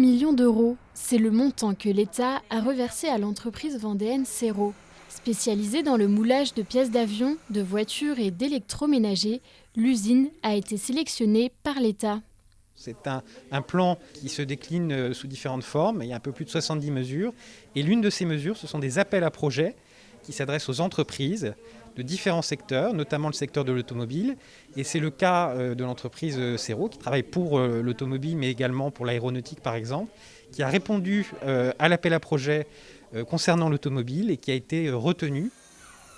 million d'euros, c'est le montant que l'État a reversé à l'entreprise vendéenne Serro. Spécialisée dans le moulage de pièces d'avion, de voitures et d'électroménagers, l'usine a été sélectionnée par l'État. C'est un plan qui se décline sous différentes formes. Il y a un peu plus de 70 mesures. Et l'une de ces mesures, ce sont des appels à projets qui s'adressent aux entreprises de différents secteurs, notamment le secteur de l'automobile. Et c'est le cas de l'entreprise Serro, qui travaille pour l'automobile, mais également pour l'aéronautique, par exemple, qui a répondu à l'appel à projets concernant l'automobile et qui a été retenu.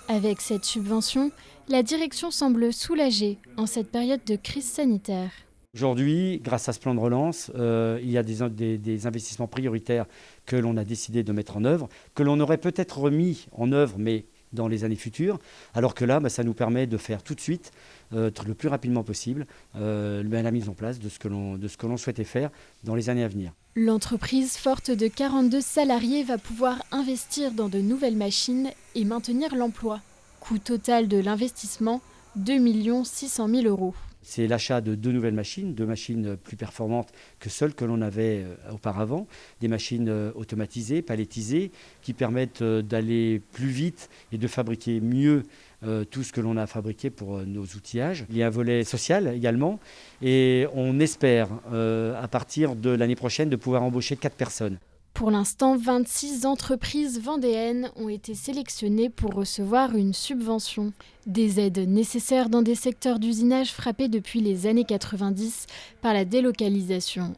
Avec cette subvention, la direction semble soulagée en cette période de crise sanitaire. Aujourd'hui, grâce à ce plan de relance, il y a des investissements prioritaires que l'on a décidé de mettre en œuvre, que l'on aurait peut-être remis en œuvre, mais dans les années futures, alors que là, ça nous permet de faire tout de suite, le plus rapidement possible, la mise en place de ce que l'on souhaitait faire dans les années à venir. L'entreprise, forte de 42 salariés, va pouvoir investir dans de nouvelles machines et maintenir l'emploi. Coût total de l'investissement, 2 600 000 €. C'est l'achat de 2 nouvelles machines, 2 machines plus performantes que celles que l'on avait auparavant, des machines automatisées, palettisées, qui permettent d'aller plus vite et de fabriquer mieux tout ce que l'on a fabriqué pour nos outillages. Il y a un volet social également et on espère à partir de l'année prochaine de pouvoir embaucher 4 personnes. Pour l'instant, 26 entreprises vendéennes ont été sélectionnées pour recevoir une subvention. Des aides nécessaires dans des secteurs d'usinage frappés depuis les années 90 par la délocalisation